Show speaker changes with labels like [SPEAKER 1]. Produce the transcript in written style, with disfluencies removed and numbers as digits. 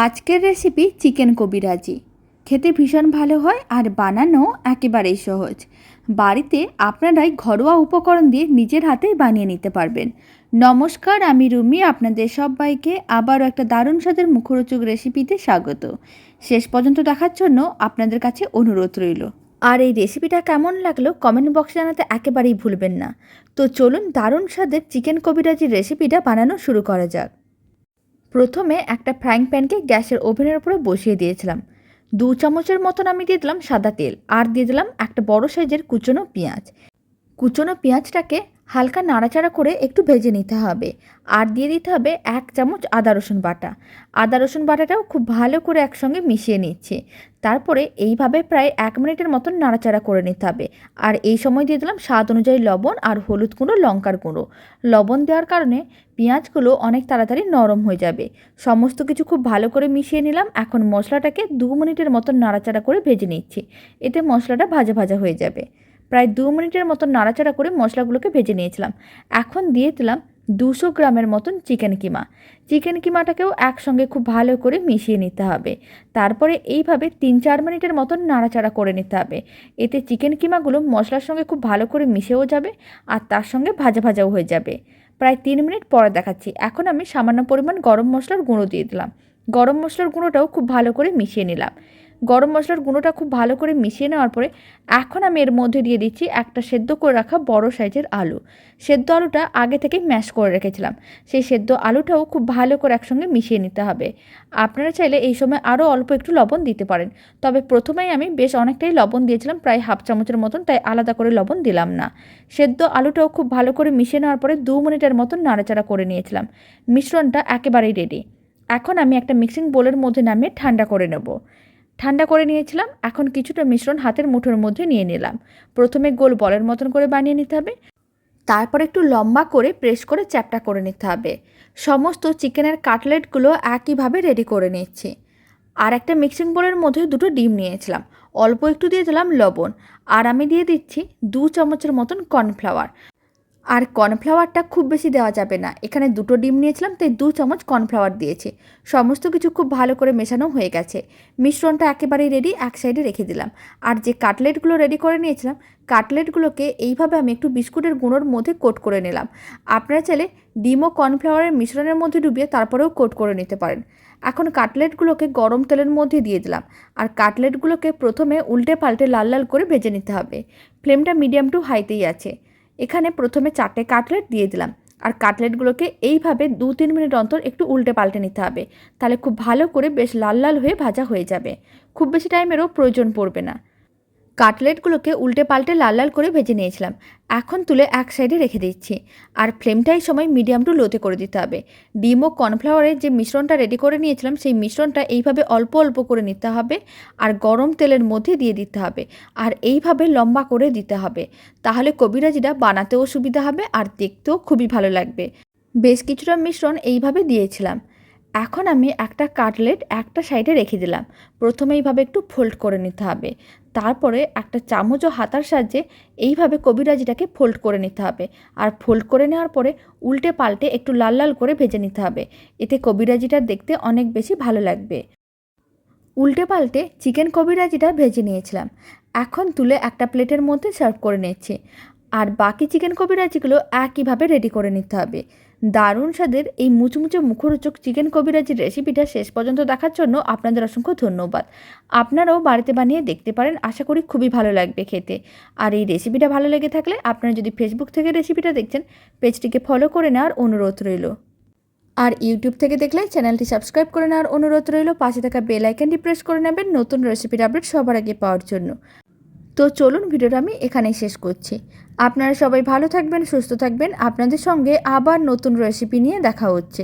[SPEAKER 1] আজকের recipe chicken কবিরাজি। খেতে ভীষণ ভালো হয় আর বানানো একেবারেই সহজ। বাড়িতে আপনারাই ঘরোয়া উপকরণ দিয়ে নিজের হাতেই বানিয়ে নিতে পারবেন। নমস্কার, আমি রুমি। আপনাদের সবাইকে আবারও একটা দারুণ স্বাদের মুখরোচক রেসিপিতে স্বাগত। শেষ পর্যন্ত দেখার জন্য আপনাদের কাছে অনুরোধ রইল। আর এই রেসিপিটা কেমন লাগলো কমেন্ট বক্সে জানাতে একেবারেই ভুলবেন না। তো চলুন দারুণ স্বাদের চিকেন কবিরাজির রেসিপিটা বানানো শুরু করা যাক। প্রথমে একটা ফ্রাইং প্যানকে গ্যাসের ওভেনের উপরে বসিয়ে দিয়েছিলাম। 2 চামচের মতন আমি দিয়ে দিলাম সাদা তেল, আর দিয়ে দিলাম একটা বড় সাইজের কুচনো পেঁয়াজ। কুচনো পেঁয়াজটাকে হালকা নাড়াচাড়া করে একটু ভেজে নিতে হবে। আর দিয়ে দিতে হবে 1 চামচ আদা রসুন বাটা। আদা রসুন বাটাটাও খুব ভালো করে একসঙ্গে মিশিয়ে নিচ্ছে। তারপরে এইভাবে প্রায় 1 মিনিটের মতন নাড়াচাড়া করে নিতে হবে। আর এই সময় দিয়ে দিলাম স্বাদ অনুযায়ী লবণ আর হলুদ গুঁড়ো, লঙ্কার গুঁড়ো। লবণ দেওয়ার কারণে পেঁয়াজগুলো অনেক তাড়াতাড়ি নরম হয়ে যাবে। সমস্ত কিছু খুব ভালো করে মিশিয়ে নিলাম। এখন মশলাটাকে 2 মিনিটের মতন নাড়াচাড়া করে ভেজে নিচ্ছি। এতে মশলাটা ভাজা ভাজা হয়ে যাবে। প্রায় 2 মিনিটের মতন নাড়াচাড়া করে মশলাগুলোকে ভেজে নিয়েছিলাম। এখন দিয়ে দিলাম 200 গ্রামের মতন চিকেন কিমা। চিকেন কিমাটাকেও একসঙ্গে খুব ভালো করে মিশিয়ে নিতে হবে। তারপরে এইভাবে 3-4 মিনিটের মতন নাড়াচাড়া করে নিতে হবে। এতে চিকেন কিমাগুলো মশলার সঙ্গে খুব ভালো করে মিশেও যাবে আর তার সঙ্গে ভাজা ভাজাও হয়ে যাবে। প্রায় 3 মিনিট পরে দেখাচ্ছি। এখন আমি সামান্য পরিমাণ গরম মশলার গুঁড়ো দিয়ে দিলাম। গরম মশলার গুঁড়োটাও খুব ভালো করে মিশিয়ে নিলাম। গরম মশলার গুঁড়োটা খুব ভালো করে মিশিয়ে নেওয়ার পরে এখন আমি এর মধ্যে দিয়ে দিচ্ছি একটা সেদ্ধ করে রাখা বড় সাইজের আলু। সেদ্ধ আলুটা আগে থেকে ম্যাশ করে রেখেছিলাম। সেই সেদ্ধ আলুটাও খুব ভালো করে একসঙ্গে মিশিয়ে নিতে হবে। আপনারা চাইলে এই সময় আরও অল্প একটু লবণ দিতে পারেন, তবে প্রথমেই আমি বেশ অনেকটাই লবণ দিয়েছিলাম, প্রায় 1/2 চামচের মতন, তাই আলাদা করে লবণ দিলাম না। সেদ্ধ আলুটাও খুব ভালো করে মিশিয়ে নেওয়ার পরে 2 মিনিটের মতন নাড়াচাড়া করে নিয়েছিলাম। মিশ্রণটা একেবারেই রেডি। এখন আমি একটা মিক্সিং বোলের মধ্যে নামিয়ে ঠান্ডা করে নেব। ঠান্ডা করে নিয়েছিলাম। এখন কিছুটা মিশ্রণ হাতের মুঠোর মধ্যে নিয়ে নিলাম। প্রথমে গোল বলের মতন করে বানিয়ে নিতে হবে। তারপর একটু লম্বা করে প্রেস করে চ্যাপটা করে নিতে হবে। সমস্ত চিকেনের কাটলেটগুলো একইভাবে রেডি করে নিচ্ছি। আর একটা মিক্সিং বোলের মধ্যে 2টো ডিম নিয়েছিলাম। অল্প একটু দিয়ে দিলাম লবণ। আর আমি দিয়ে দিচ্ছি 2 চামচের মতন কর্নফ্লাওয়ার। আর কর্নফ্লাওয়ারটা খুব বেশি দেওয়া যাবে না। এখানে 2টো ডিম নিয়েছিলাম, তাই 2 চামচ কর্নফ্লাওয়ার দিয়েছি। সমস্ত কিছু খুব ভালো করে মেশানো হয়ে গেছে। মিশ্রণটা একেবারেই রেডি, এক সাইডে রেখে দিলাম। আর যে কাটলেটগুলো রেডি করে নিয়েছিলাম, কাটলেটগুলোকে এইভাবে আমি একটু বিস্কুটের গুঁড়োর মধ্যে কোট করে নিলাম। আপনারা চাইলে ডিম ও কর্নফ্লাওয়ারের মিশ্রণের মধ্যে ডুবিয়ে তারপরেও কোট করে নিতে পারেন। এখন কাটলেটগুলোকে গরম তেলের মধ্যে দিয়ে দিলাম। আর কাটলেটগুলোকে প্রথমে উল্টে পাল্টে লাল লাল করে ভেজে নিতে হবে। ফ্লেমটা মিডিয়াম টু হাইতেই আছে। এখানে প্রথমে 4টে কাটলেট দিয়ে দিলাম। আর কাটলেটগুলোকে এইভাবে 2-3 মিনিট অন্তর একটু উল্টে পাল্টে নিতে হবে। তাহলে খুব ভালো করে বেশ লাল লাল হয়ে ভাজা হয়ে যাবে। খুব বেশি টাইমেরও প্রয়োজন পড়বে না। কাটলেটগুলোকে উল্টে পাল্টে লাল লাল করে ভেজে নিয়েছিলাম। এখন তুলে এক সাইডে রেখে দিচ্ছি। আর ফ্লেমটা এই সময় মিডিয়াম টু লোতে করে দিতে হবে। ডিম ও কর্নফ্লাওয়ারের যে মিশ্রণটা রেডি করে নিয়েছিলাম, সেই মিশ্রণটা এইভাবে অল্প অল্প করে নিতে হবে। আর গরম তেলের মধ্যে দিয়ে দিতে হবে। আর এইভাবে লম্বা করে দিতে হবে। তাহলে কবিরাজিটা বানাতেও সুবিধা হবে আর দেখতেও খুবই ভালো লাগবে। বেশ কিছুটা মিশ্রণ এইভাবে দিয়েছিলাম। এখন আমি একটা কাটলেট একটা সাইডে রেখে দিলাম। প্রথমে এইভাবে একটু ফোল্ড করে নিতে হবে। তারপরে একটা চামচ ও হাতার সাহায্যে এইভাবে কবিরাজিটাকে ফোল্ড করে নিতে হবে। আর ফোল্ড করে নেওয়ার পরে উল্টে পাল্টে একটু লাল লাল করে ভেজে নিতে হবে। এতে কবিরাজিটা দেখতে অনেক বেশি ভালো লাগবে। উল্টে পাল্টে চিকেন কবিরাজিটা ভেজে নিয়েছিলাম। এখন তুলে একটা প্লেটের মধ্যে সার্ভ করে নিচ্ছি। আর বাকি চিকেন কবিরাজিগুলো একইভাবে রেডি করে নিতে হবে। দারুণ স্বাদের এই মুচমুচে মুখরোচক চিকেন কবিরাজির রেসিপিটা শেষ পর্যন্ত দেখার জন্য আপনাদের অসংখ্য ধন্যবাদ। আপনারাও বাড়িতে বানিয়ে দেখতে পারেন, আশা করি খুবই ভালো লাগবে খেতে। আর এই রেসিপিটা ভালো লেগে থাকলে আপনারা যদি ফেসবুক থেকে রেসিপিটা দেখছেন, পেজটিকে ফলো করে নেওয়ার অনুরোধ রইল। আর ইউটিউব থেকে দেখলে চ্যানেলটি সাবস্ক্রাইব করে নেওয়ার অনুরোধ রইল। পাশে থাকা বেল আইকনটি প্রেস করে নেবেন নতুন রেসিপির আপডেট সবার আগে পাওয়ার জন্য। তো চলুন ভিডিওটা আমি এখানেই শেষ করছি। আপনারা সবাই ভালো থাকবেন, সুস্থ থাকবেন। আপনাদের সঙ্গে আবার নতুন রেসিপি নিয়ে দেখা হচ্ছে।